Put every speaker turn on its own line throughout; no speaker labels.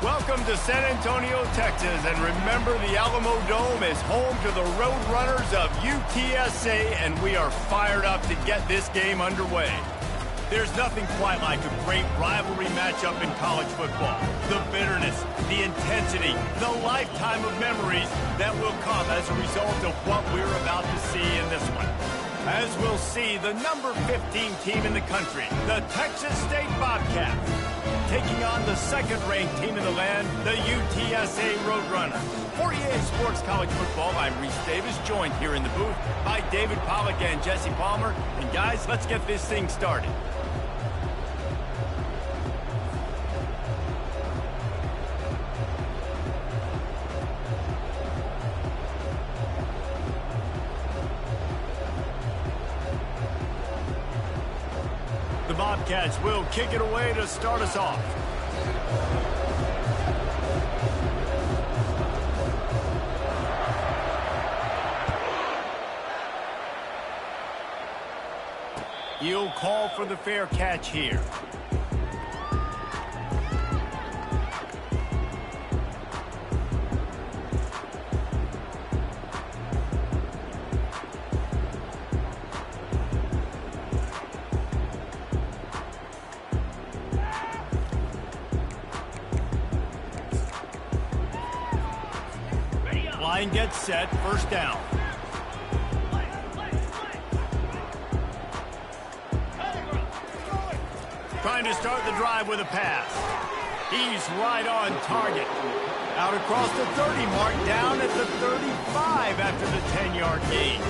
Welcome to San Antonio, Texas, and remember the Alamo Dome is home to the Roadrunners of UTSA, and we are fired up to get this game underway. There's nothing quite like a great rivalry matchup in college football. The bitterness, the intensity, the lifetime of memories that will come as a result of what we're about to see in this one. As we'll see, the number 15 team in the country, the Texas State Bobcats, taking on the second-ranked team in the land, the UTSA Roadrunners. For EA Sports College Football, I'm Reese Davis, joined here in the booth by David Pollack and Jesse Palmer. And guys, let's get this thing started. The Bobcats will kick it away to start us off. He'll call for the fair catch here. Line gets set, first down. Trying to start the drive with a pass. He's right on target. Out across the 30 mark, down at the 35 after the 10-yard gain.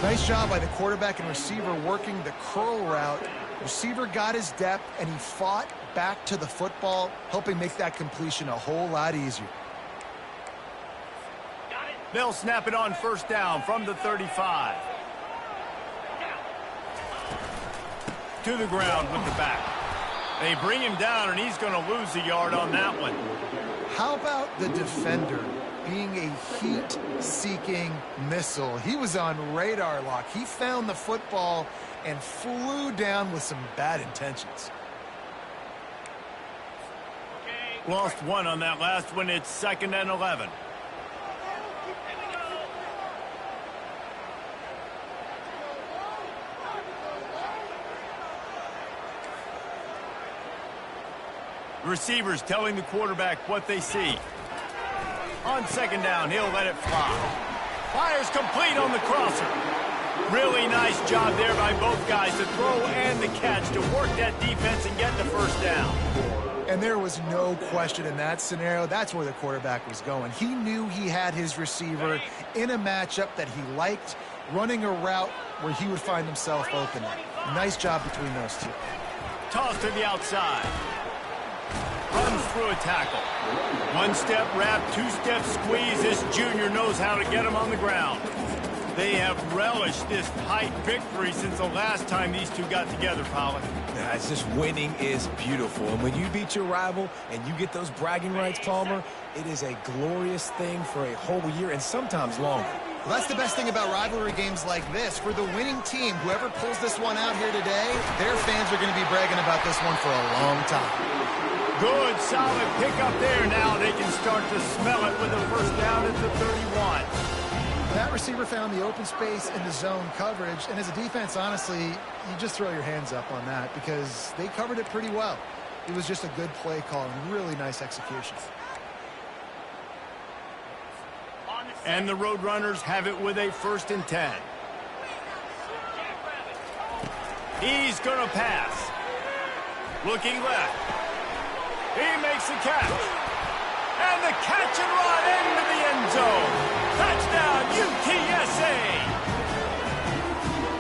Nice job by the quarterback and receiver working the curl route. Receiver got his depth, and he fought back to the football, helping make that completion a whole lot easier.
They'll snap it on first down from the 35. To the ground with the back. They bring him down, and he's going to lose a yard on that one.
How about the defender being a heat-seeking missile? He was on radar lock. He found the football and flew down with some bad intentions.
Lost one on that last one. It's 2nd and 11. Receivers telling the quarterback what they see. On 2nd down, he'll let it fly. Fires complete on the crosser. Really nice job there by both guys to throw and the catch to work that defense and get the first down.
And there was no question in that scenario. That's where the quarterback was going. He knew he had his receiver in a matchup that he liked, running a route where he would find himself open. Nice job between those two.
Toss to the outside. Runs through a tackle. One-step wrap, two-step squeeze. This junior knows how to get him on the ground. They have relished this tight victory since the last time these two got together, Pollack.
Nah, it's just winning is beautiful. And when you beat your rival and you get those bragging rights, Palmer, it is a glorious thing for a whole year and sometimes longer.
Well, that's the best thing about rivalry games like this. For the winning team, whoever pulls this one out here today, their fans are going to be bragging about this one for a long time.
Good, solid pickup there. Now they can start to smell it with a first down at the 31.
That receiver found the open space in the zone coverage, and as a defense, honestly, you just throw your hands up on that because they covered it pretty well. It was just a good play call and really nice execution.
And the Roadrunners have it with a 1st and 10. He's going to pass. Looking left. He makes the catch. And the catch and run into the end zone. Touchdown, UTSA!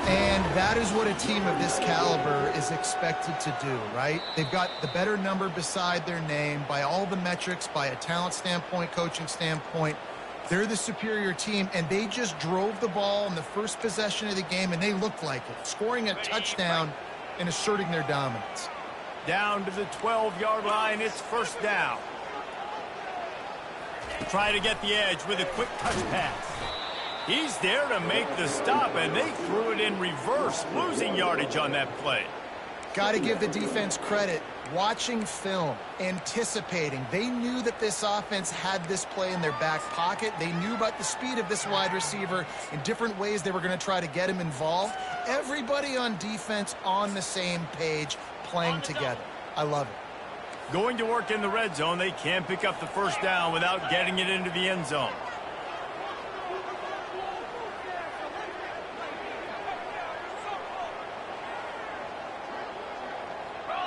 And that is what a team of this caliber is expected to do, right? They've got the better number beside their name by all the metrics, by a talent standpoint, coaching standpoint. They're the superior team, and they just drove the ball in the first possession of the game, and they looked like it, scoring a touchdown and asserting their dominance.
Down to the 12-yard line, it's first down. Try to get the edge with a quick touch pass. He's there to make the stop, and they threw it in reverse, losing yardage on that play.
Got to give the defense credit. Watching film, anticipating. They knew that this offense had this play in their back pocket. They knew about the speed of this wide receiver in different ways they were going to try to get him involved. Everybody on defense on the same page, playing together. I love it.
Going to work in the red zone, they can't pick up the first down without getting it into the end zone.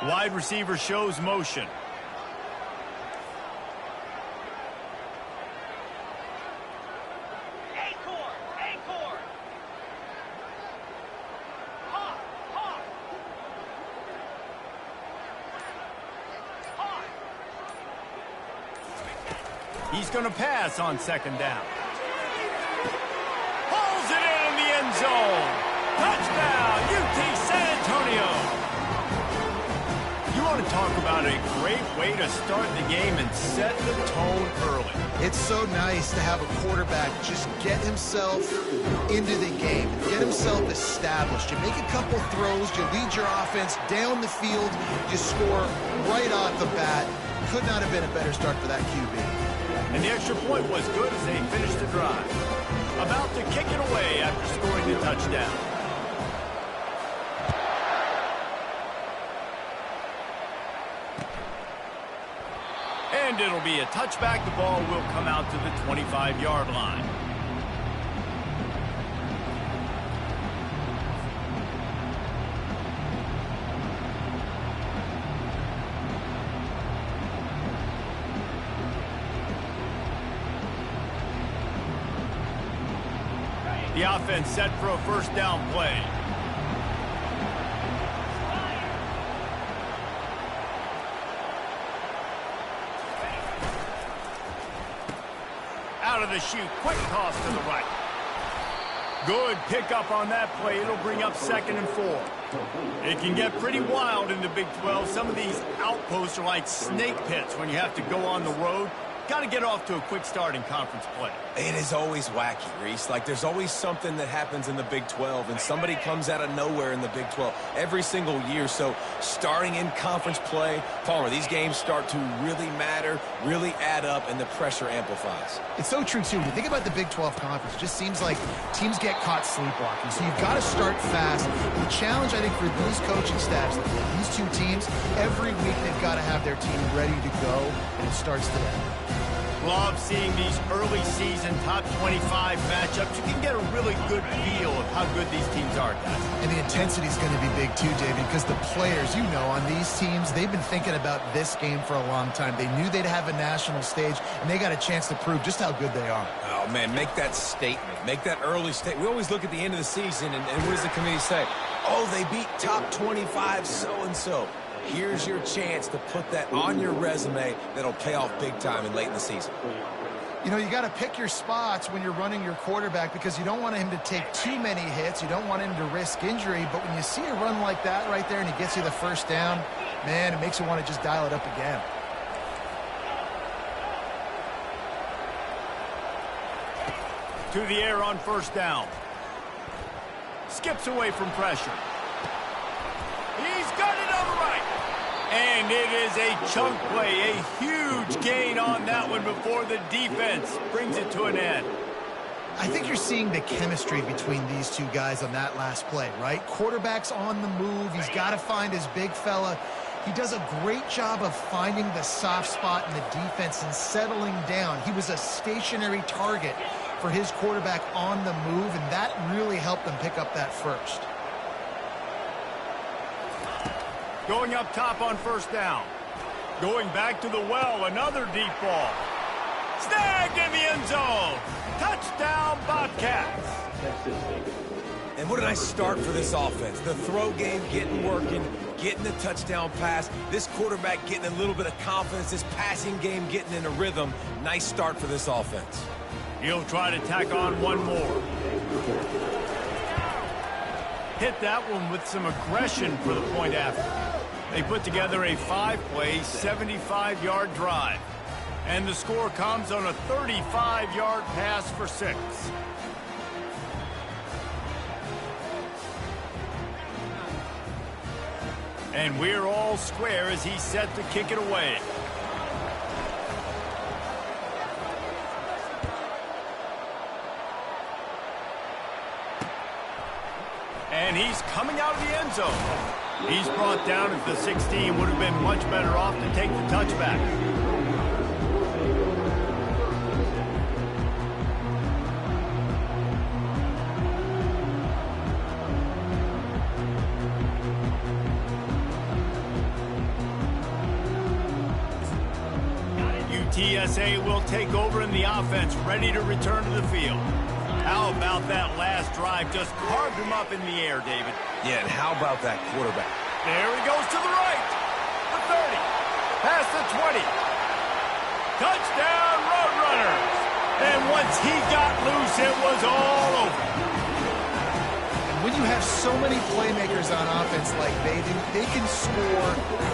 Wide receiver shows motion. He's going to pass on second down. Pulls it in the end zone. Touchdown, UT San Antonio. You want to talk about a great way to start the game and set the tone early.
It's so nice to have a quarterback just get himself into the game, get himself established. You make a couple throws, you lead your offense down the field, you score right off the bat. Could not have been a better start for that QB.
And the extra point was good as they finished the drive. About to kick it away after scoring the touchdown. And it'll be a touchback. The ball will come out to the 25-yard line. The offense set for a first down play. Out of the chute, quick toss to the right. Good pickup on that play. It'll bring up 2nd and 4. It can get pretty wild in the Big 12. Some of these outposts are like snake pits when you have to go on the road. Got to get off to a quick start in conference play.
It is always wacky, Reese. Like, there's always something that happens in the Big 12, and somebody comes out of nowhere in the Big 12 every single year. So, starting in conference play, Palmer, these games start to really matter, really add up, and the pressure amplifies.
It's so true, too. When you think about the Big 12 Conference, it just seems like teams get caught sleepwalking. So, you've got to start fast. And the challenge, I think, for these coaching staffs, these two teams, every week they've got to have their team ready to go, and it starts today.
Love seeing these early season top 25 matchups. You can get a really good feel of how good these teams are, guys.
And the intensity is going to be big too, David, because the players, you know, on these teams, they've been thinking about this game for a long time. They knew they'd have a national stage, and they got a chance to prove just how good they are.
Oh, man, make that statement. Make that early statement. We always look at the end of the season, and what does the committee say? Oh, they beat top 25 so-and-so. Here's your chance to put that on your resume that'll pay off big time and late in the season.
You know, you got to pick your spots when you're running your quarterback because you don't want him to take too many hits. You don't want him to risk injury. But when you see a run like that right there and he gets you the first down, man, it makes you want to just dial it up again.
To the air on first down. Skips away from pressure. He's got it on the right. And it is a chunk play, a huge gain on that one before the defense brings it to an end.
I think you're seeing the chemistry between these two guys on that last play, right? Quarterback's on the move. He's got to find his big fella. He does a great job of finding the soft spot in the defense and settling down. He was a stationary target for his quarterback on the move, and that really helped them pick up that first.
Going up top on first down. Going back to the well, another deep ball. Snagged in the end zone. Touchdown, Bobcats.
And what a nice start for this offense. The throw game getting working, getting the touchdown pass. This quarterback getting a little bit of confidence. This passing game getting in a rhythm. Nice start for this offense.
He'll try to tack on one more. Hit that one with some aggression for the point after. They put together a 5-play, 75-yard drive. And the score comes on a 35-yard pass for 6. And we're all square as he's set to kick it away. And he's coming out of the end zone. He's brought down at the 16. Would have been much better off to take the touchback. UTSA will take over in the offense, ready to return to the field. How about that last drive? Just carved him up in the air, David.
Yeah, and how about that quarterback?
There he goes to the right. The 30. Past the 20. Touchdown, Roadrunners. And once he got loose, it was all over.
And when you have so many playmakers on offense like they do, they can score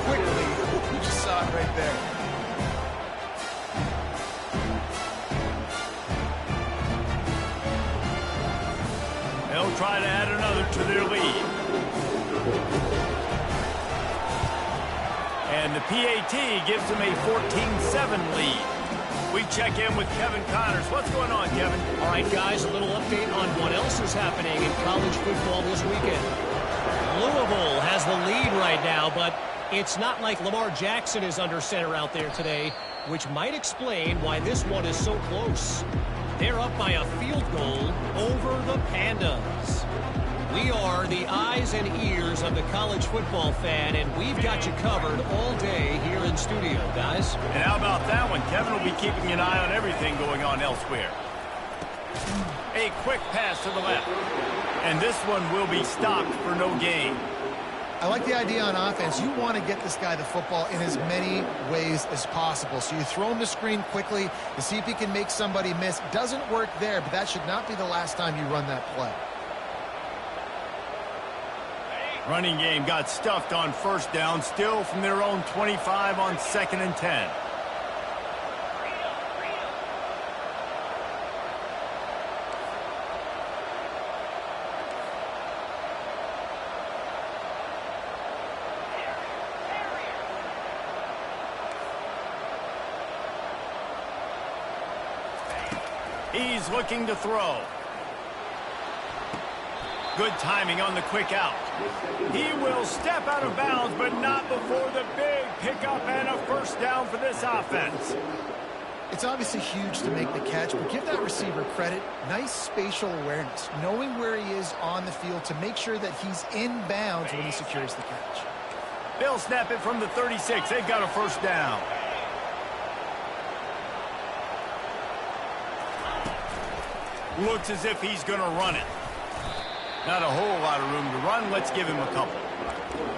quickly. You just saw it right there.
They'll try to add another to their lead. And the PAT gives them a 14-7 lead. We check in with Kevin Connors. What's going on, Kevin?
All right, guys, a little update on what else is happening in college football this weekend. Louisville has the lead right now, but it's not like Lamar Jackson is under center out there today, which might explain why this one is so close. They're up by a field goal over the Pandas. We are the eyes and ears of the college football fan, and we've got you covered all day here in studio, guys.
And how about that one? Kevin will be keeping an eye on everything going on elsewhere. A quick pass to the left. And this one will be stopped for no gain.
I like the idea on offense. You want to get this guy the football in as many ways as possible. So you throw him the screen quickly to see if he can make somebody miss. Doesn't work there, but that should not be the last time you run that play.
Running game got stuffed on first down, still from their own 25 on 2nd and 10. He's looking to throw. Good timing on the quick out. He will step out of bounds, but not before the big pickup and a first down for this offense.
It's obviously huge to make the catch, but give that receiver credit. Nice spatial awareness, knowing where he is on the field to make sure that he's in bounds when he secures the catch.
They'll snap it from the 36. They've got a first down. Looks as if he's going to run it. Not a whole lot of room to run. Let's give him a couple.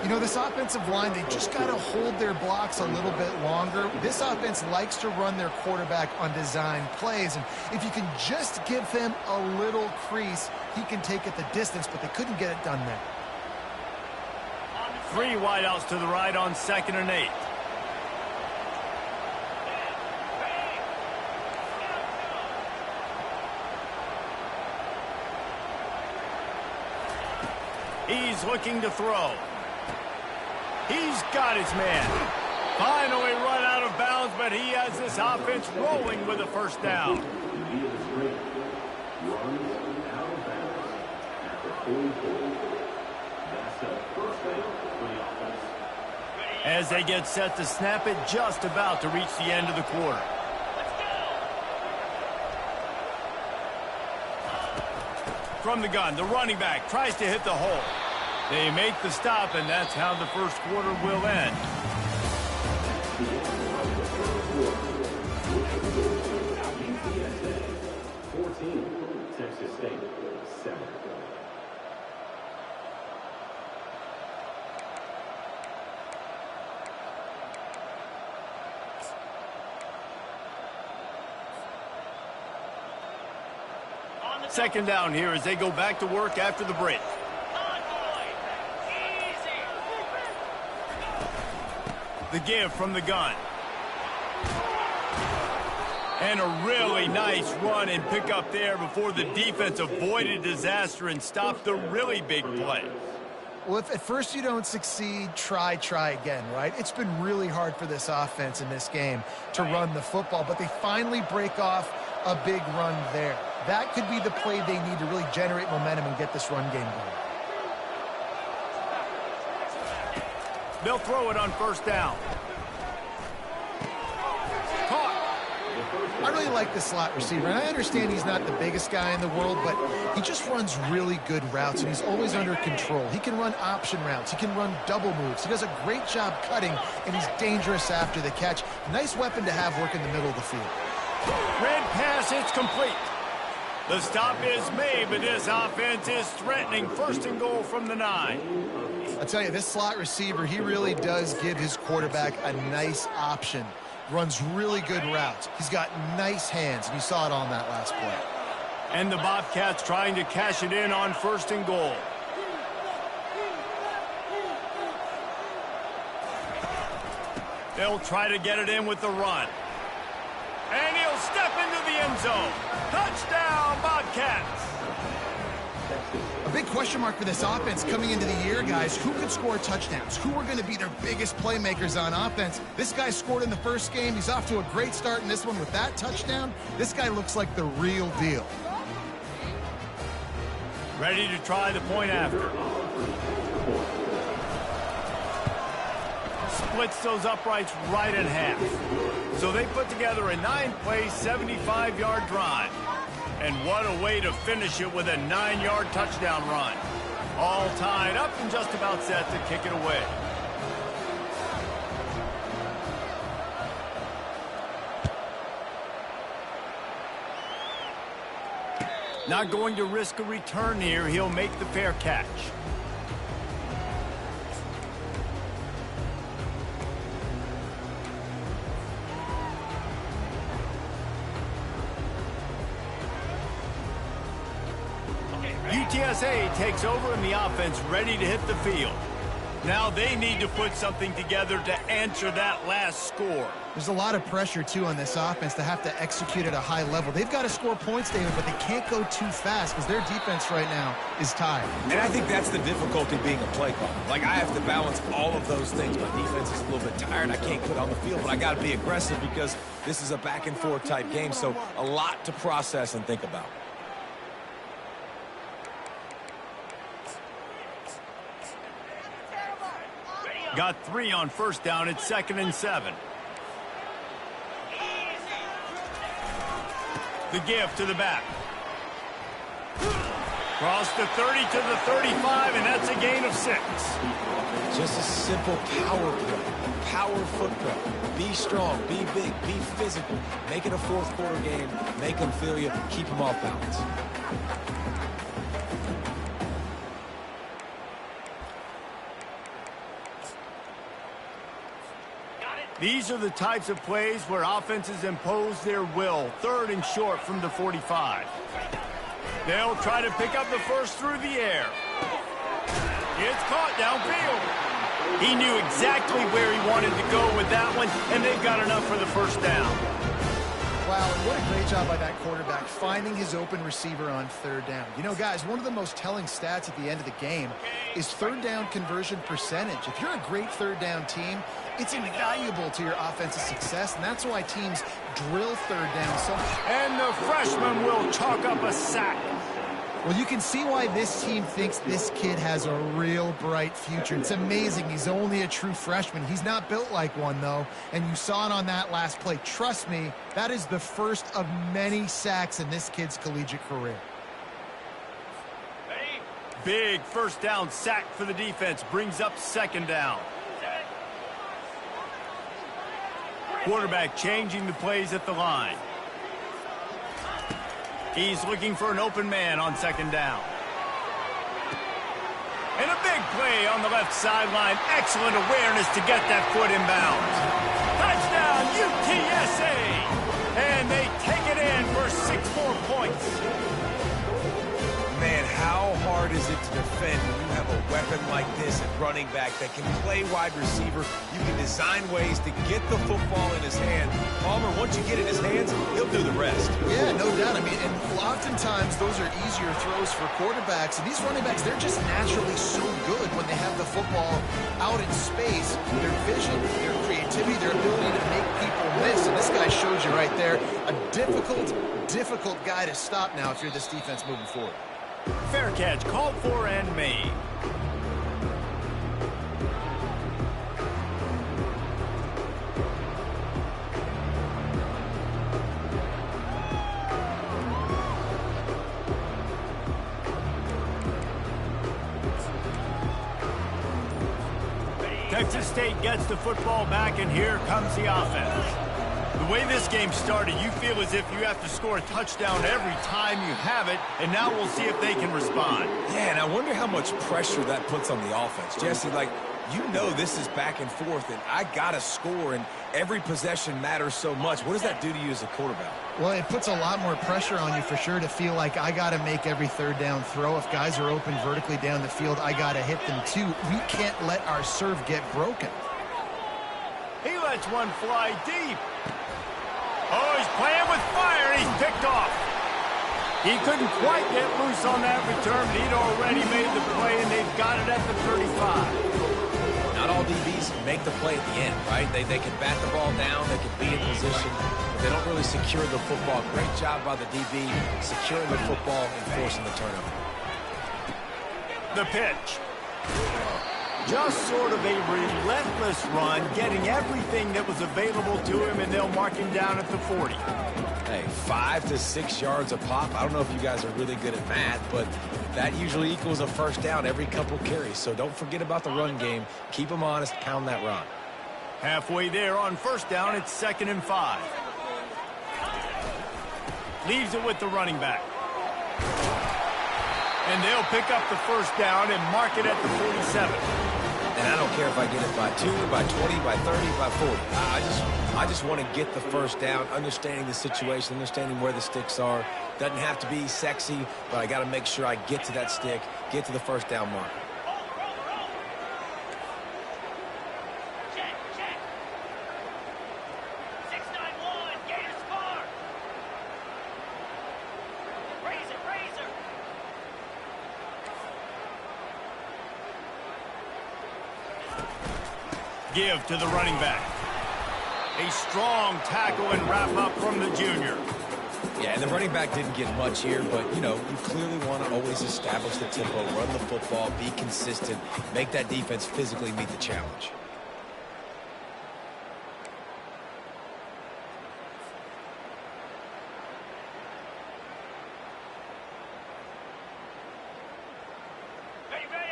You know, this offensive line, they just got to hold their blocks a little bit longer. This offense likes to run their quarterback on design plays. And if you can just give him a little crease, he can take it the distance, but they couldn't get it done there.
3 wideouts to the right on 2nd and 8. He's looking to throw. He's got his man. Finally run out of bounds, but he has this offense rolling with a first down. As they get set to snap it, just about to reach the end of the quarter. From the gun, the running back tries to hit the hole. They make the stop, and that's how the first quarter will end.
Texas State, 7.
Second down here as they go back to work after the break. The give from the gun. And a really nice run and pick up there before the defense avoided disaster and stopped the really big play.
Well, if at first you don't succeed, try again, right? It's been really hard for this offense in this game to run the football, but they finally break off a big run there. That could be the play they need to really generate momentum and get this run game going.
They'll throw it on first down. Caught.
I really like the slot receiver, and I understand he's not the biggest guy in the world, but he just runs really good routes, and he's always under control. He can run option routes. He can run double moves. He does a great job cutting, and he's dangerous after the catch. Nice weapon to have work in the middle of the field.
Red pass, it's complete. The stop is made, but this offense is threatening. First and goal from the 9.
I tell you, this slot receiver, he really does give his quarterback a nice option. Runs really good routes. He's got nice hands, and you saw it on that last play.
And the Bobcats trying to cash it in on first and goal. They'll try to get it in with the run. And he'll step into the end zone. Touchdown, Bobcats.
A big question mark for this offense coming into the year, guys. Who could score touchdowns? Who are going to be their biggest playmakers on offense? This guy scored in the first game. He's off to a great start in this one with that touchdown. This guy looks like the real deal.
Ready to try the point after. Splits those uprights right in half. So they put together a 9-play, 75-yard drive. And what a way to finish it with a 9-yard touchdown run. All tied up and just about set to kick it away. Not going to risk a return here. He'll make the fair catch. UTSA takes over and the offense ready to hit the field. Now they need to put something together to answer that last score.
There's a lot of pressure, too, on this offense to have to execute at a high level. They've got to score points, David, but they can't go too fast because their defense right now is tired.
And I think that's the difficulty being a play caller. Like, I have to balance all of those things. My defense is a little bit tired. I can't quit on the field, but I got to be aggressive because this is a back-and-forth type game, so a lot to process and think about.
Got 3 on first down. It's 2nd and 7. The give to the back. Cross the 30 to the 35, and that's a gain of 6.
Just a simple power play, power footprint. Be strong, be big, be physical. Make it a fourth-quarter game. Make them feel you. Keep them off balance.
These are the types of plays where offenses impose their will. 3rd and short from the 45. They'll try to pick up the first through the air. It's caught downfield. He knew exactly where he wanted to go with that one, and they've got enough for the first down.
Wow, what a great job by that quarterback, finding his open receiver on 3rd down. You know, guys, one of the most telling stats at the end of the game is 3rd down conversion percentage. If you're a great 3rd down team, it's invaluable to your offensive success, and that's why teams drill 3rd down so much.
And the freshman will chalk up a sack.
Well, you can see why this team thinks this kid has a real bright future. It's amazing. He's only a true freshman. He's not built like one, though, and you saw it on that last play. Trust me, that is the first of many sacks in this kid's collegiate career.
Big first down sack for the defense. Brings up 2nd down. Quarterback changing the plays at the line. He's looking for an open man on 2nd down. And a big play on the left sideline. Excellent awareness to get that foot in bounds. Touchdown, UTSA! And they take it in for 6 more points.
Man, how hard is it to defend when you have a weapon like this at running back that can play wide receiver. You can design ways to get the football in his hand. Palmer, once you get it in his hands, he'll do the rest.
Yeah, no doubt. I mean, and oftentimes those are easier throws for quarterbacks. And these running backs, they're just naturally so good when they have the football out in space. Their vision, their creativity, their ability to make people miss. And this guy shows you right there a difficult guy to stop now if you're this defense moving forward.
Fair catch called for and made. Texas State gets the football back, and here comes the offense. The way this game started, you feel as if you have to score a touchdown every time you have it, and now we'll see if they can respond.
Yeah, and I wonder how much pressure that puts on the offense. Jesse, like, you know this is back and forth, and I got to score, and every possession matters so much. What does that do to you as a quarterback?
Well, it puts a lot more pressure on you for sure to feel like I got to make every third down throw. If guys are open vertically down the field, I got to hit them too. We can't let our serve get broken.
He lets one fly deep. Oh, he's playing with fire, and he's picked off. He couldn't quite get loose on that return, but he'd already made the play, and they've got it at the 35.
Not all DBs make the play at the end, right? They can bat the ball down, they can be in position, but they don't really secure the football. Great job by the DB securing the football and forcing the turnover.
The pitch. Just sort of a relentless run, getting everything that was available to him, and they'll mark him down at the 40.
Hey, 5 to 6 yards a pop. I don't know if you guys are really good at math, but that usually equals a first down every couple carries. So don't forget about the run game. Keep them honest, pound that run.
Halfway there on first down, it's 2nd and 5. Leaves it with the running back. And they'll pick up the first down and mark it at the 47.
And I don't care if I get it by 2, by 20, by 30, by 40. I just want to get the first down, understanding the situation, understanding where the sticks are. Doesn't have to be sexy, but I got to make sure I get to that stick, get to the first down mark.
Give to the running back. A strong tackle and wrap up from the junior.
Yeah, and the running back didn't get much here, but, you know, you clearly want to always establish the tempo, run the football, be consistent, make that defense physically meet the challenge.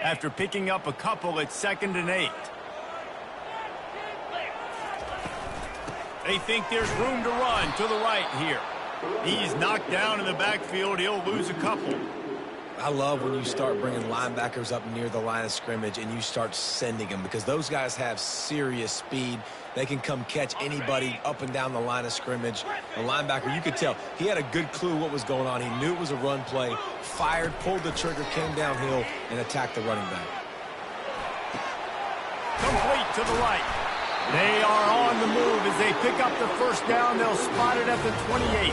After picking up a couple, it's 2nd and 8. They think there's room to run to the right here. He's knocked down in the backfield. He'll lose a couple.
I love when you start bringing linebackers up near the line of scrimmage and you start sending them, because those guys have serious speed. They can come catch anybody up and down the line of scrimmage. The linebacker, you could tell, he had a good clue what was going on. He knew it was a run play, fired, pulled the trigger, came downhill, and attacked the running back.
Complete to the right. They are on the move as they pick up the first down. They'll spot it at the 28.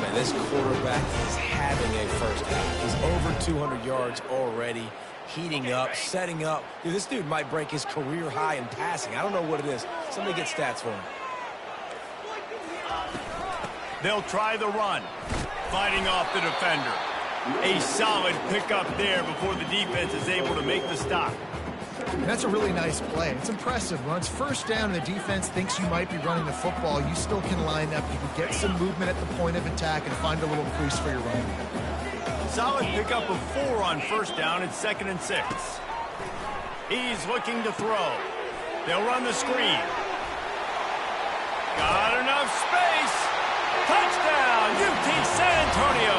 Man, this quarterback is having a first half. He's over 200 yards already, heating up, setting up. Dude, this dude might break his career high in passing. I don't know what it is. Somebody get stats for him.
They'll try the run, fighting off the defender. A solid pickup there before the defense is able to make the stop.
And that's a really nice play. It's impressive. When it's first down and the defense thinks you might be running the football, you still can line up. You can get some movement at the point of attack and find a little crease for your running back.
Solid pickup of 4 on first down. It's 2nd and 6. He's looking to throw. They'll run the screen. Got enough space. Touchdown, UT San Antonio.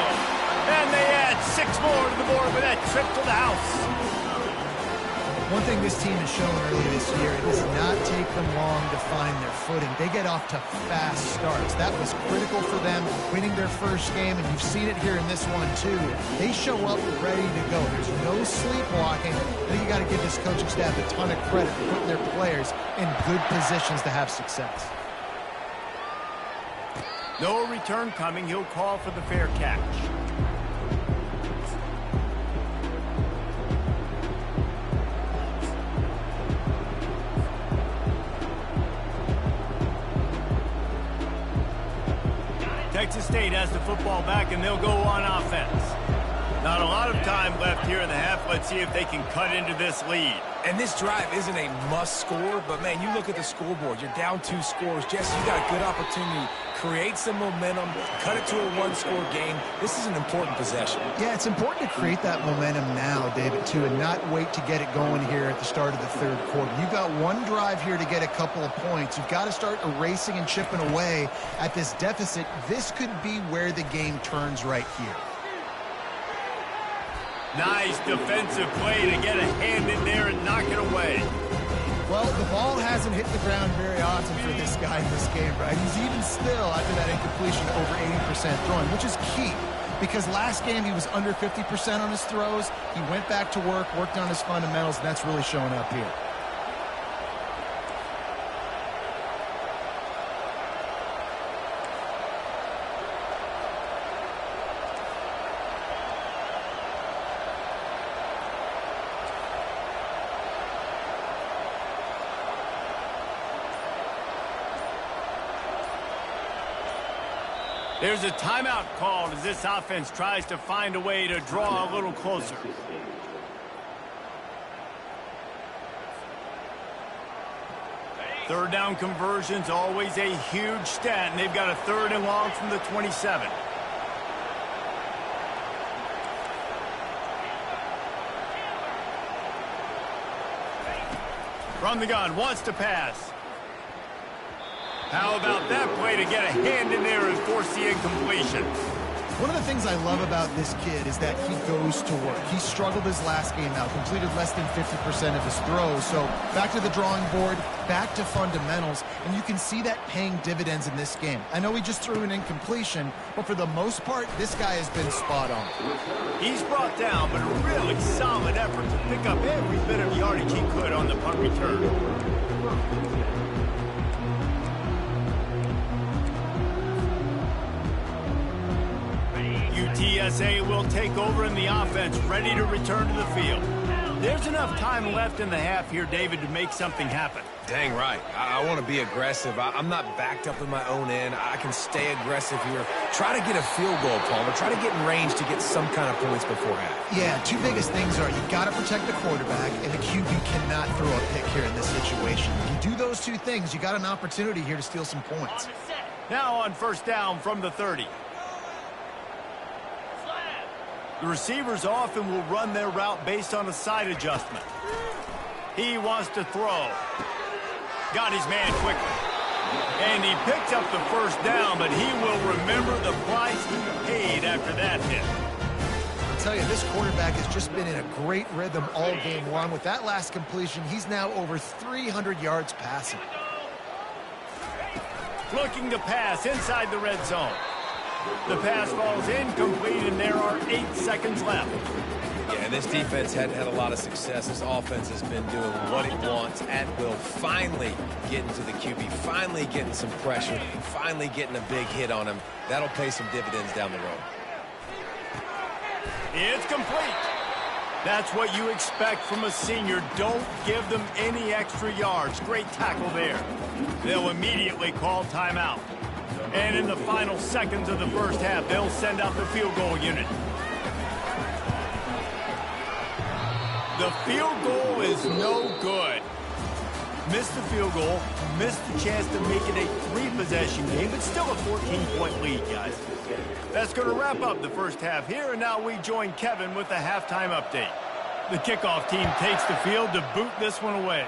And they add 6 more to the board with that trip to the house.
One thing this team has shown earlier this year, it does not take them long to find their footing. They get off to fast starts. That was critical for them, winning their first game, and you've seen it here in this one too. They show up ready to go. There's no little sleepwalking. I think you got to give this coaching staff a ton of credit for putting their players in good positions to have success.
No return coming. He'll call for the fair catch. Texas State has the football back, and they'll go on offense. Not a lot of time left here in the half. Let's see if they can cut into this lead.
And this drive isn't a must score, but, man, you look at the scoreboard. You're down 2 scores. Jesse, you got a good opportunity. Create some momentum. Cut it to a 1-score game. This is an important possession.
Yeah, it's important to create that momentum now, David, too, and not wait to get it going here at the start of the third quarter. You've got one drive here to get a couple of points. You've got to start erasing and chipping away at this deficit. This could be where the game turns right here.
Nice defensive play to get a hand in there and knock it away.
Well, the ball hasn't hit the ground very often for this guy in this game, right? He's even still, after that incompletion, over 80% throwing, which is key. Because last game he was under 50% on his throws. He went back to work, worked on his fundamentals, and that's really showing up here.
There's a timeout called as this offense tries to find a way to draw a little closer. Third down conversions, always a huge stat, and they've got a 3rd and long from the 27. From the gun, wants to pass. How about that play to get a hand in there and force the incompletion?
One of the things I love about this kid is that he goes to work. He struggled his last game out, completed less than 50% of his throws. So back to the drawing board, back to fundamentals, and you can see that paying dividends in this game. I know he just threw an incompletion, but for the most part, this guy has been spot on.
He's brought down, but a really solid effort to pick up every bit of yardage he could on the punt return. UTSA will take over in the offense, ready to return to the field. There's enough time left in the half here, David, to make something happen.
Dang right. I want to be aggressive. I'm not backed up in my own end. I can stay aggressive here. Try to get a field goal, Palmer. Try to get in range to get some kind of points before half.
Yeah, 2 biggest things are you got to protect the quarterback, and the QB cannot throw a pick here in this situation. If you do those 2 things, you got an opportunity here to steal some points.
Now on 1st down from the 30. The receivers often will run their route based on a side adjustment. He wants to throw. Got his man quickly. And he picked up the 1st down, but he will remember the price he paid after that hit.
I'll tell you, this quarterback has just been in a great rhythm all game long. With that last completion, he's now over 300 yards passing.
Looking to pass inside the red zone. The pass falls incomplete, and there are 8 seconds left.
Yeah, and this defense had a lot of success. This offense has been doing what it wants at will. Finally getting to the QB, finally getting some pressure, finally getting a big hit on him. That'll pay some dividends down the road.
It's complete. That's what you expect from a senior. Don't give them any extra yards. Great tackle there. They'll immediately call timeout. And in the final seconds of the 1st half, they'll send out the field goal unit. The field goal is no good. Missed the field goal, missed the chance to make it a 3-possession game, but still a 14-point lead, guys. That's going to wrap up the 1st half here, and now we join Kevin with the halftime update. The kickoff team takes the field to boot this one away.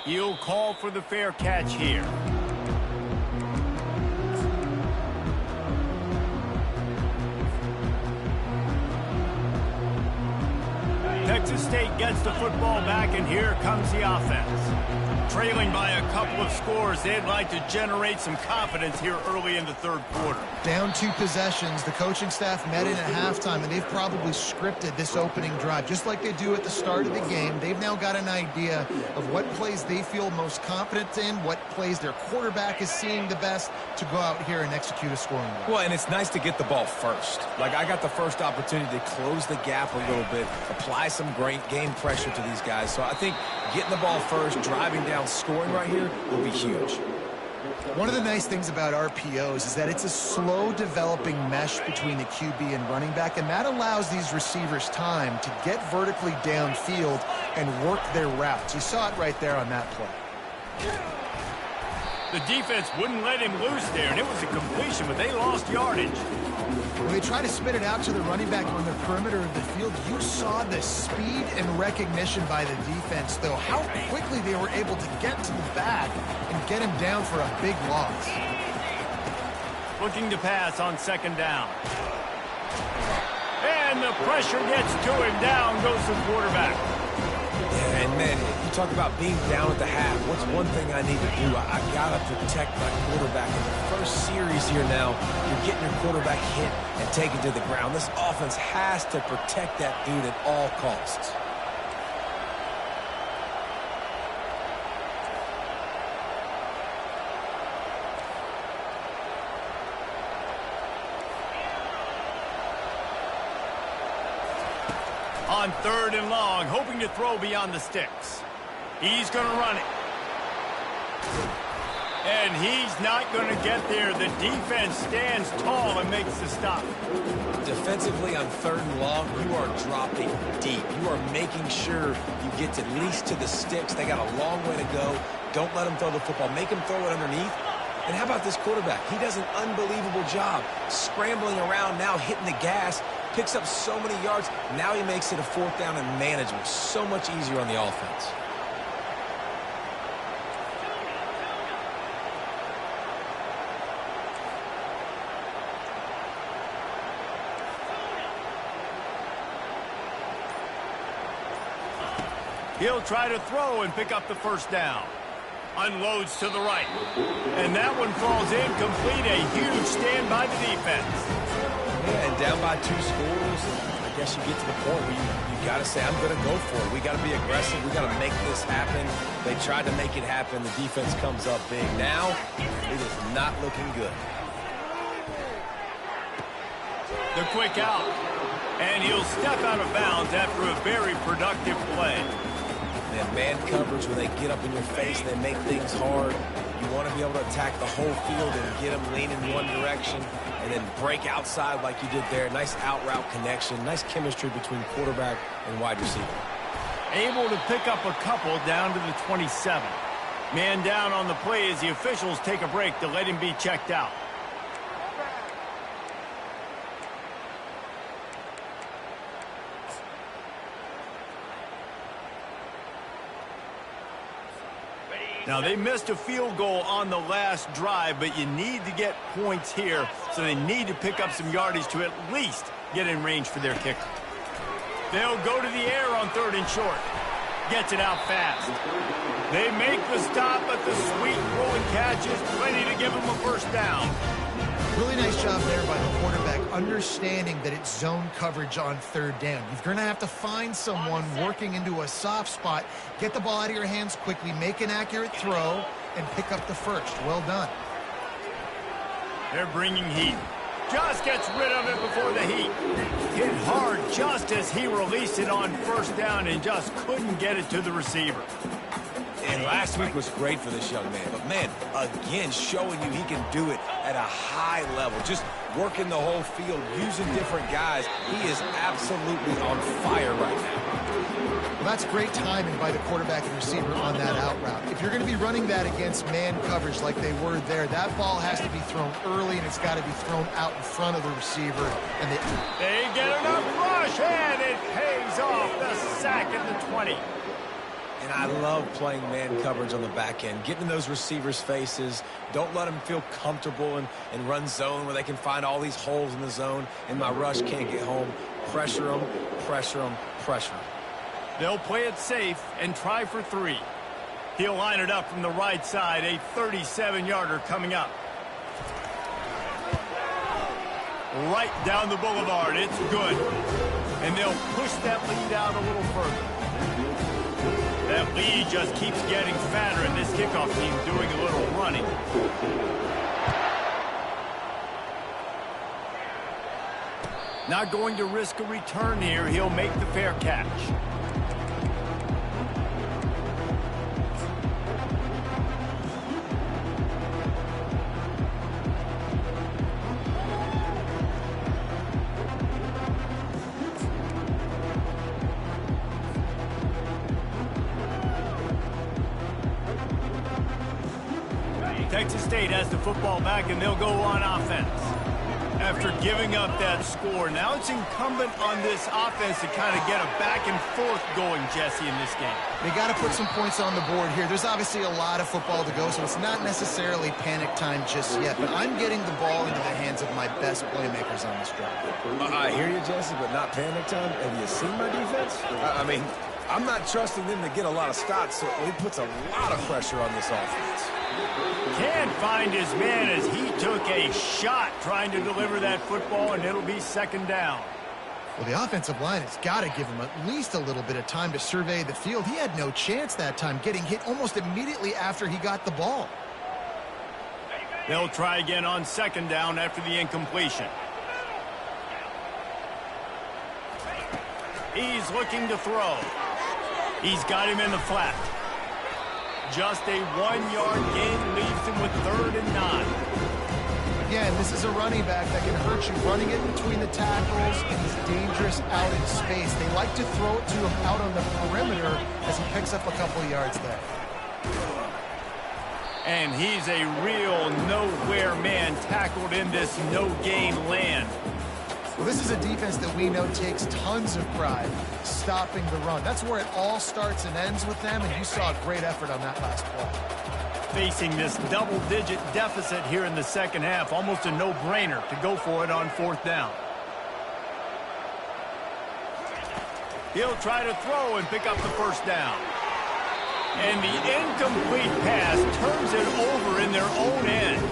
He'll call for the fair catch here. Texas State gets the football back, and here comes the offense. Trailing by a couple of scores, they'd like to generate some confidence here early in the third quarter.
Down 2 possessions, the coaching staff met in at halftime, and they've probably scripted this opening drive. Just like they do at the start of the game, they've now got an idea of what plays they feel most confident in, what plays their quarterback is seeing the best to go out here and execute a scoring drive.
Well, and it's nice to get the ball first. Like, I got the first opportunity to close the gap a little bit, apply some great game pressure to these guys. So I think getting the ball first, driving down, scoring right here will be huge.
One of the nice things about RPOs is that it's a slow developing mesh between the QB and running back, and that allows these receivers time to get vertically downfield and work their routes. You saw it right there on that play.
The defense wouldn't let him loose there, and it was a completion, but they lost yardage.
When they try to spit it out to the running back on the perimeter of the field, you saw the speed and recognition by the defense, though, how quickly they were able to get to the back and get him down for a big loss.
Looking to pass on second down. And the pressure gets to him. Down goes the quarterback.
Yeah, and man, you talk about being down at the half. What's one thing I need to do? I got to protect my quarterback. In the first series here now, you're getting your quarterback hit and taken to the ground. This offense has to protect that dude at all costs.
On third and long, hoping to throw beyond the sticks. He's going to run it. And he's not going to get there. The defense stands tall and makes the stop.
Defensively on third and long, you are dropping deep. You are making sure you get at least to the sticks. They got a long way to go. Don't let them throw the football. Make them throw it underneath. And how about this quarterback? He does an unbelievable job scrambling around, now hitting the gas, picks up so many yards. Now he makes it a fourth down and manageable. So much easier on the offense.
He'll try to throw and pick up the first down. Unloads to the right. And that one falls incomplete. A huge stand by the defense.
Yeah, and down by 2 scores, I guess you get to the point where you got to say, I'm going to go for it. We got to be aggressive. We got to make this happen. They tried to make it happen. The defense comes up big. Now, it is not looking good.
The quick out. And he'll step out of bounds after a very productive play.
And man coverage, when they get up in your face, they make things hard. You want to be able to attack the whole field and get them leaning one direction and then break outside like you did there. Nice out-route connection, nice chemistry between quarterback and wide receiver.
Able to pick up a couple down to the 27. Man down on the play as the officials take a break to let him be checked out. Now, they missed a field goal on the last drive, but you need to get points here, so they need to pick up some yardage to at least get in range for their kicker. They'll go to the air on third and short. Gets it out fast. They make the stop, but the sweet throw and catch is plenty to give them a first down.
Really nice job there by the quarterback, understanding that it's zone coverage on third down. You're going to have to find someone working into a soft spot, get the ball out of your hands quickly, make an accurate throw, and pick up the first. Well done.
They're bringing heat. Just gets rid of it before the heat. Hit hard just as he released it on first down and just couldn't get it to the receiver.
And last week was great for this young man. But, man, again, showing you he can do it at a high level. Just working the whole field, using different guys. He is absolutely on fire right now.
Well, that's great timing by the quarterback and receiver on that out route. If you're going to be running that against man coverage like they were there, that ball has to be thrown early, and it's got to be thrown out in front of the receiver. And
they get enough rush, and it pays off. The sack at the 20.
And I love playing man coverage on the back end, getting in those receivers' faces. Don't let them feel comfortable and run zone where they can find all these holes in the zone, and my rush can't get home. Pressure them, pressure them, pressure them.
They'll play it safe and try for 3. He'll line it up from the right side, a 37-yarder coming up. Right down the boulevard, it's good. And they'll push that lead out a little further. That lead just keeps getting fatter, and this kickoff team's doing a little running. Not going to risk a return here. He'll make the fair catch. Texas State has the football back, and they'll go on offense. After giving up that score, now it's incumbent on this offense to kind of get a back and forth going, Jesse, in this game.
They got to put some points on the board here. There's obviously a lot of football to go, so it's not necessarily panic time just yet, but I'm getting the ball into the hands of my best playmakers on this drive.
I hear you, Jesse, but not panic time. Have you seen my defense? I mean, I'm not trusting them to get a lot of stops, so it puts a lot of pressure on this offense.
Can't find his man as he took a shot trying to deliver that football, and it'll be second down.
Well, the offensive line has got to give him at least a little bit of time to survey the field. He had no chance that time, getting hit almost immediately after he got the ball.
They'll try again on second down after the incompletion. He's looking to throw. He's got him in the flat. Just a 1-yard gain leaves him with 3rd and 9.
Again, this is a running back that can hurt you running it between the tackles, and he's dangerous out in space. They like to throw it to him out on the perimeter as he picks up a couple of yards there.
And he's a real nowhere man tackled in this no-gain land.
Well, this is a defense that we know takes tons of pride stopping the run. That's where it all starts and ends with them, and you saw a great effort on that last play.
Facing this double-digit deficit here in the second half, almost a no-brainer to go for it on 4th down. He'll try to throw and pick up the first down. And the incomplete pass turns it over in their own end.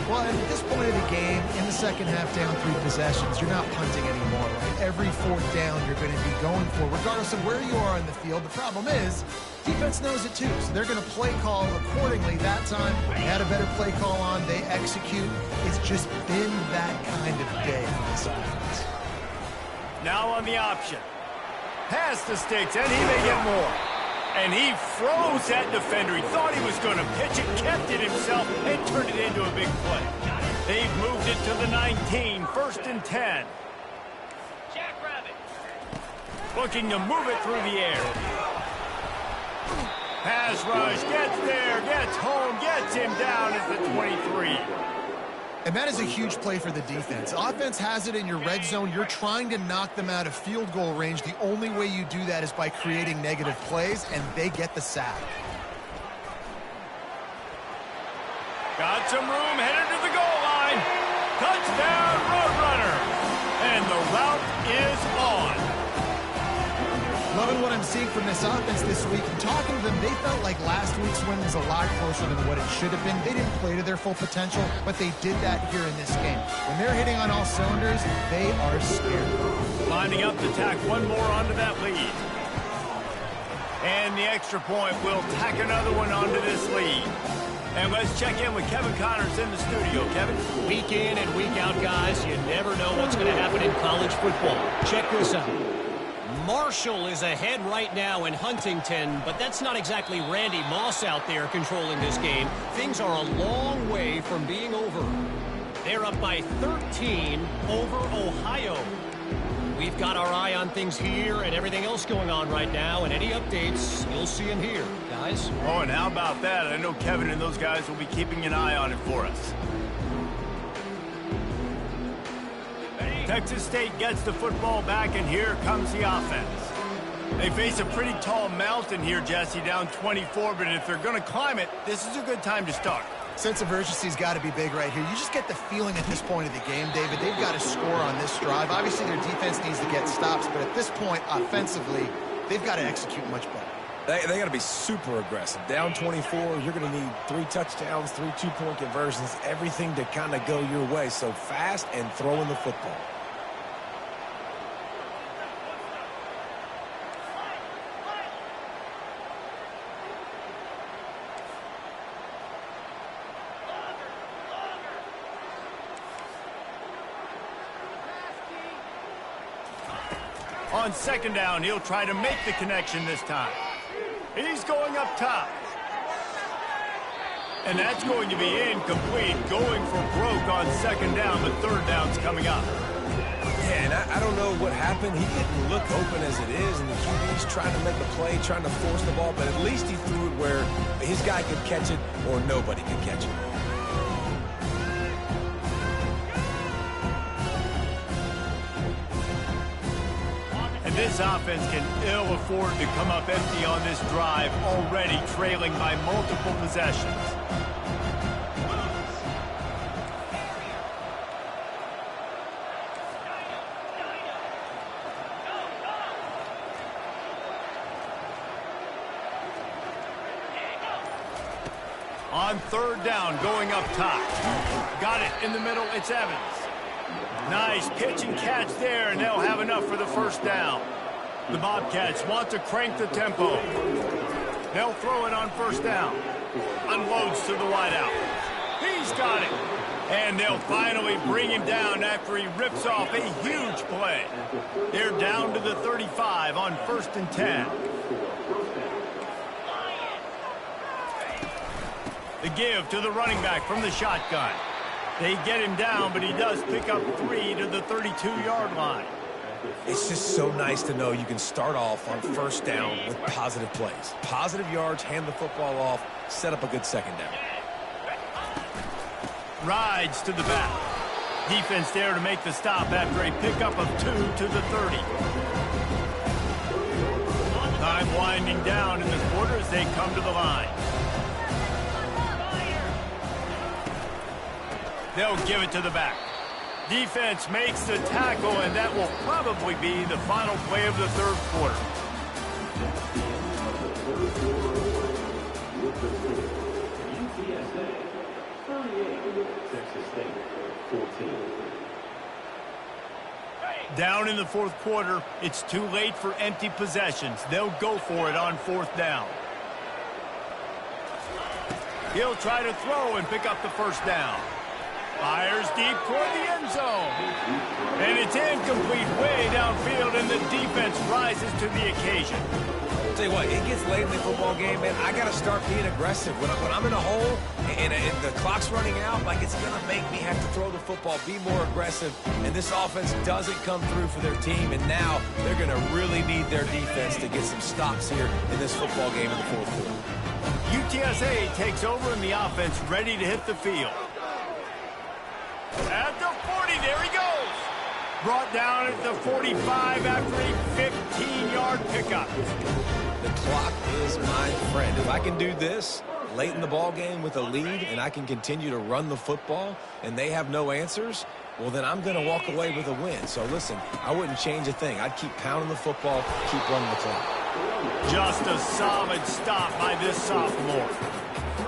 Well, at this point of the game, in the second half, down 3 possessions, you're not punting anymore. Right? Every 4th down you're going to be going for, regardless of where you are on the field. The problem is, defense knows it too, so they're going to play call accordingly. That time, they had a better play call on. They execute. It's just been that kind of day for this offense.
Now on the option. Past the sticks, and he may get more. And he froze that defender. He thought he was going to pitch it, kept it himself, and turned it into a big play. They've moved it to the 19, 1st and 10. Looking to move it through the air. Pass rush, gets there, gets home, gets him down at the 23.
And that is a huge play for the defense. Offense has it in your red zone. You're trying to knock them out of field goal range. The only way you do that is by creating negative plays, and they get the sack.
Got some room, headed to the goal line. Touchdown, Roadrunner. And the route is on.
Loving what I'm seeing from this offense this week. And talking to them, they felt like last week's win was a lot closer than what it should have been. They didn't play to their full potential, but they did that here in this game. When they're hitting on all cylinders, they are scared.
Lining up to tack one more onto that lead. And the extra point will tack another one onto this lead. And let's check in with Kevin Connors in the studio. Kevin?
Week in and week out, guys, you never know what's going to happen in college football. Check this out. Marshall is ahead right now in Huntington, but that's not exactly Randy Moss out there controlling this game. Things are a long way from being over. They're up by 13 over Ohio. We've got our eye on things here and everything else going on right now, and any updates, you'll see them here, guys.
Oh, and how about that? I know Kevin and those guys will be keeping an eye on it for us. Texas State gets the football back, and here comes the offense. They face a pretty tall mountain here, Jesse, down 24, but if they're going to climb it, this is a good time to start.
Sense of urgency's got to be big right here. You just get the feeling at this point of the game, David, they've got to score on this drive. Obviously, their defense needs to get stops, but at this point, offensively, they've got to execute much better.
They got to be super aggressive. Down 24, you're going to need 3 touchdowns, 3 2-point conversions, everything to kind of go your way. So fast and throwing the football.
On second down, he'll try to make the connection this time. He's going up top. And that's going to be incomplete. Going for broke on second down, but third down's coming up.
Yeah, and I don't know what happened. He didn't look open as it is, and the QB's trying to make a play, trying to force the ball, but at least he threw it where his guy could catch it or nobody could catch it.
This offense can ill afford to come up empty on this drive, already trailing by multiple possessions. On third down, going up top. Got it in the middle, it's Evans. Nice pitch and catch there, and they'll have enough for the first down. The Bobcats want to crank the tempo. They'll throw it on first down. Unloads to the wideout. He's got it. And they'll finally bring him down after he rips off a huge play. They're down to the 35 on 1st and 10. The give to the running back from the shotgun. They get him down, but he does pick up 3 to the 32-yard line.
It's just so nice to know you can start off on first down with positive plays. Positive yards, hand the football off, set up a good second down.
Rides to the back. Defense there to make the stop after a pickup of 2 to the 30. Time winding down in the quarter as they come to the line. They'll give it to the back. Defense makes the tackle, and that will probably be the final play of the third quarter.
UTSA 38, Texas State 14.
Down in the fourth quarter, it's too late for empty possessions. They'll go for it on fourth down. He'll try to throw and pick up the first down. Fires deep toward the end zone. And it's incomplete way downfield, and the defense rises to the occasion.
I'll tell you what, it gets late in the football game, man. I got to start being aggressive. When I'm in a hole and the clock's running out, like it's going to make me have to throw the football, be more aggressive. And this offense doesn't come through for their team, and now they're going to really need their defense to get some stops here in this football game in the fourth quarter.
UTSA takes over in the offense, ready to hit the field. At the 40, there he goes. Brought down at the 45 after a 15-yard pickup.
The clock is my friend. If I can do this late in the ball game with a lead and I can continue to run the football and they have no answers, well, then I'm going to walk away with a win. So, listen, I wouldn't change a thing. I'd keep pounding the football, keep running the clock.
Just a solid stop by this sophomore.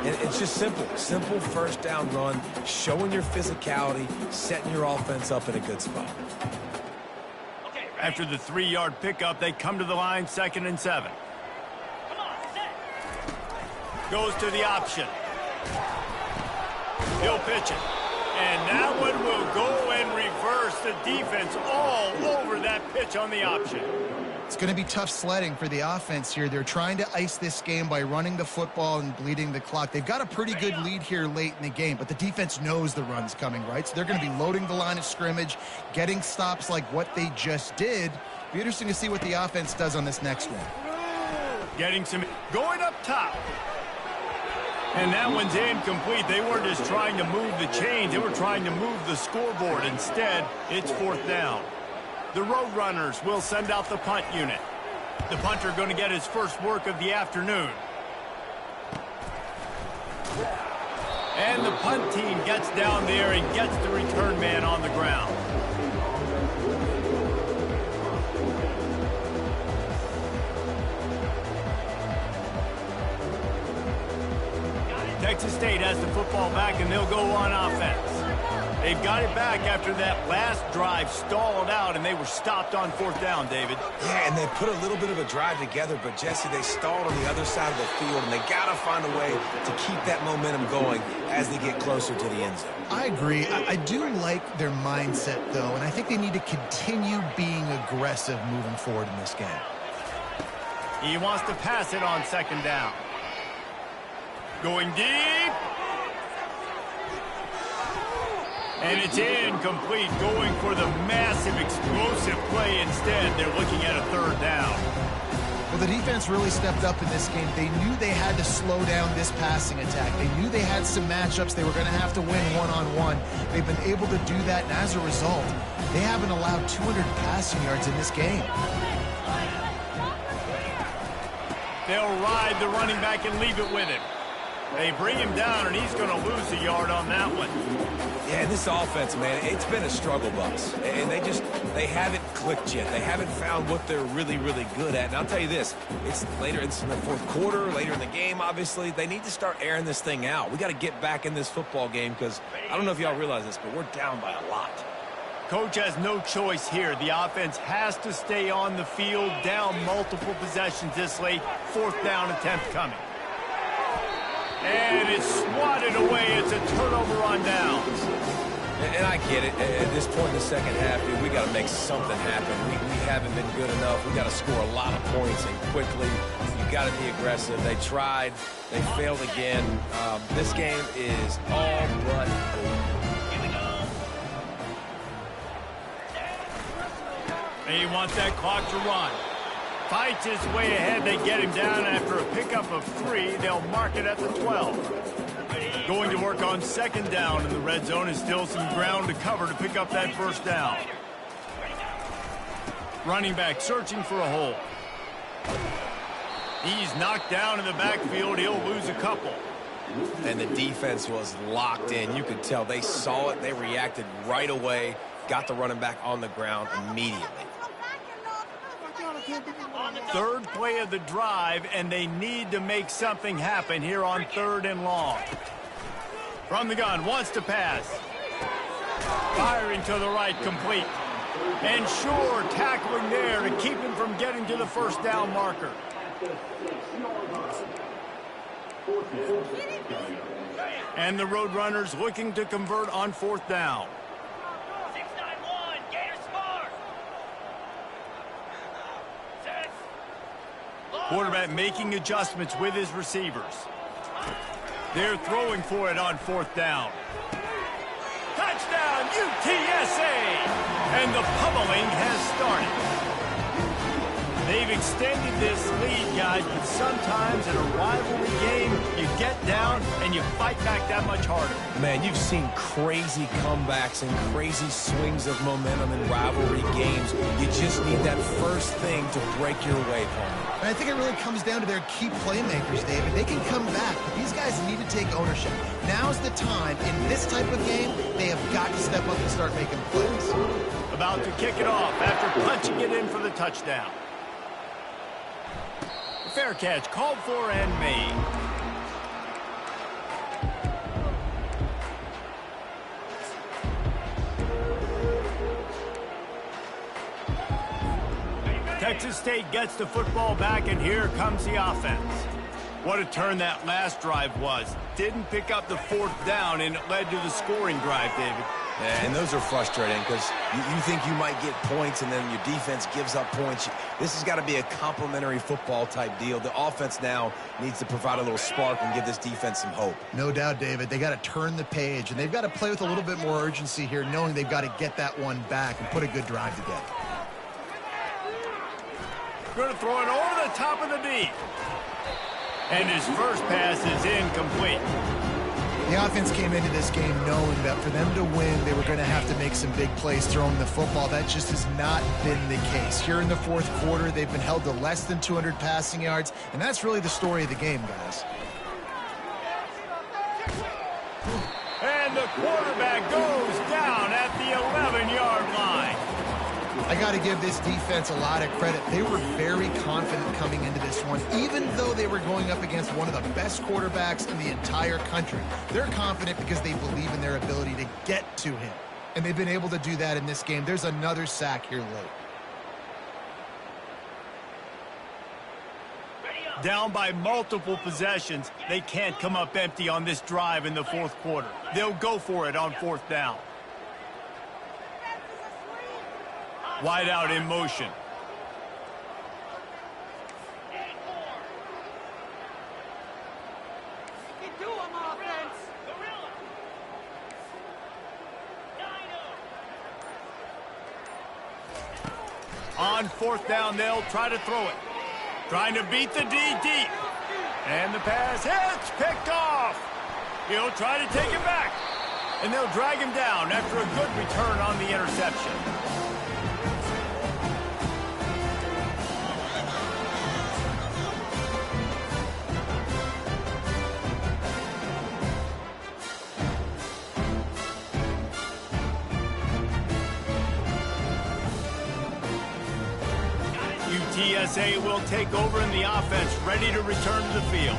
And it's just simple. Simple first down run, showing your physicality, setting your offense up in a good spot.
After the 3-yard pickup, they come to the line, 2nd and 7. Goes to the option. He'll pitch it. And that one will go and reverse. The defense all over that pitch on the option.
It's going to be tough sledding for the offense here. They're trying to ice this game by running the football and bleeding the clock. They've got a pretty good lead here late in the game, but the defense knows the run's coming, right? So they're going to be loading the line of scrimmage, getting stops like what they just did. Be interesting to see what the offense does on this next one.
Getting some going up top. And that one's incomplete. They weren't just trying to move the chains. They were trying to move the scoreboard. Instead, it's 4th down. The Roadrunners will send out the punt unit. The punter going to get his first work of the afternoon. And the punt team gets down there and gets the return man on the ground. Texas State has the football back, and they'll go on offense. They've got it back after that last drive stalled out, and they were stopped on 4th down, David.
Yeah, and they put a little bit of a drive together, but, Jesse, they stalled on the other side of the field, and they got to find a way to keep that momentum going as they get closer to the end zone.
I agree. I do like their mindset, though, and I think they need to continue being aggressive moving forward in this game.
He wants to pass it on 2nd down. Going deep. And it's incomplete, going for the massive explosive play instead. They're looking at a 3rd down.
Well, the defense really stepped up in this game. They knew they had to slow down this passing attack. They knew they had some matchups they were going to have to win one-on-one. They've been able to do that, and as a result, they haven't allowed 200 passing yards in this game.
They'll ride the running back and leave it with him. They bring him down, and he's going to lose a yard on that one.
Yeah, this offense, man, it's been a struggle bus. And they haven't clicked yet. They haven't found what they're really, really good at. And I'll tell you this, it's later in the 4th quarter, later in the game, obviously. They need to start airing this thing out. We got to get back in this football game because I don't know if y'all realize this, but we're down by a lot.
Coach has no choice here. The offense has to stay on the field, down multiple possessions this late. 4th down attempt coming. And it's swatted away. It's a turnover on downs.
And I get it. At this point in the second half, dude, we got to make something happen. We haven't been good enough. We got to score a lot of points and quickly. You got to be aggressive. They tried. They failed again. This game is all but over.
He wants that clock to run. Fights his way ahead. They get him down after a pickup of 3. They'll mark it at the 12. Going to work on 2nd down in the red zone, and still some ground to cover to pick up that 1st down. Running back searching for a hole. He's knocked down in the backfield. He'll lose a couple.
And the defense was locked in. You could tell they saw it. They reacted right away. Got the running back on the ground immediately.
3rd play of the drive, and they need to make something happen here on 3rd and long. From the gun, wants to pass. Firing to the right, complete. And sure, tackling there to keep him from getting to the 1st down marker. And the Roadrunners looking to convert on 4th down. Quarterback making adjustments with his receivers. They're throwing for it on 4th down. Touchdown, UTSA! And the pummeling has started. They've extended this lead, guys, but sometimes in a rivalry game, you get down and you fight back that much harder.
Man, you've seen crazy comebacks and crazy swings of momentum in rivalry games. You just need that first thing to break your way, Palmer.
And I think it really comes down to their key playmakers, David. They can come back, but these guys need to take ownership. Now's the time. In this type of game, they have got to step up and start making plays.
About to kick it off after punching it in for the touchdown. Fair catch called for and made. Texas State gets the football back, and here comes the offense. What a turn that last drive was. Didn't pick up the 4th down, and it led to the scoring drive, David.
Yeah, and those are frustrating because you think you might get points and then your defense gives up points. This has got to be a complementary football type deal. The offense now needs to provide a little spark and give this defense some hope.
No doubt, David. They got to turn the page, and they've got to play with a little bit more urgency here, knowing they've got to get that one back and put a good drive together.
Going to throw it over the top of the deep. And his first pass is incomplete.
The offense came into this game knowing that for them to win, they were going to have to make some big plays throwing the football. That just has not been the case. Here in the 4th quarter, they've been held to less than 200 passing yards, and that's really the story of the game, guys. And the quarterback goes down at the 11-yard line. I got to give this defense a lot of credit. They were very confident coming into this one, even though they were going up against one of the best quarterbacks in the entire country. They're confident because they believe in their ability to get to him, and they've been able to do that in this game. There's another sack here late.
Down by multiple possessions, they can't come up empty on this drive in the fourth quarter. They'll go for it on fourth down. Wide out in motion. On fourth down, they'll try to throw it. Trying to beat the D deep. And the pass hits, picked off. He'll try to take it back. And they'll drag him down after a good return on the interception. UTSA will take over in the offense, ready to return to the field.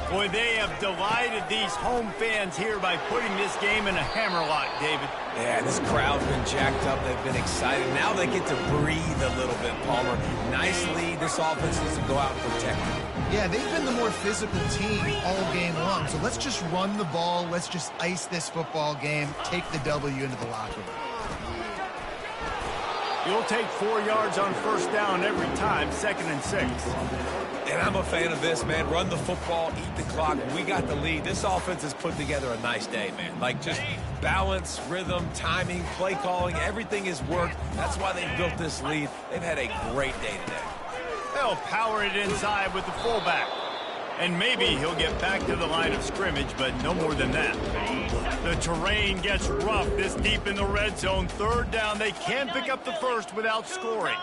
Boy, they have delighted these home fans here by putting this game in a hammerlock, David.
Yeah, this crowd's been jacked up. They've been excited. Now they get to breathe a little bit, Palmer. Nice lead. This offense needs to go out and protect it.
Yeah, they've been the more physical team all game long. So let's just run the ball. Let's just ice this football game, take the W into the locker room.
You'll take 4 yards on first down every time, 2nd and 6.
And I'm a fan of this, man. Run the football, eat the clock. We got the lead. This offense has put together a nice day, man. Like, just balance, rhythm, timing, play calling, everything has worked. That's why they built this lead. They've had a great day today.
They'll power it inside with the fullback. And maybe he'll get back to the line of scrimmage, but no more than that. The terrain gets rough this deep in the red zone. Third down, they can pick up the first without scoring.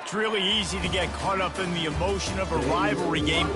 It's really easy to get caught up in the emotion of a rivalry game.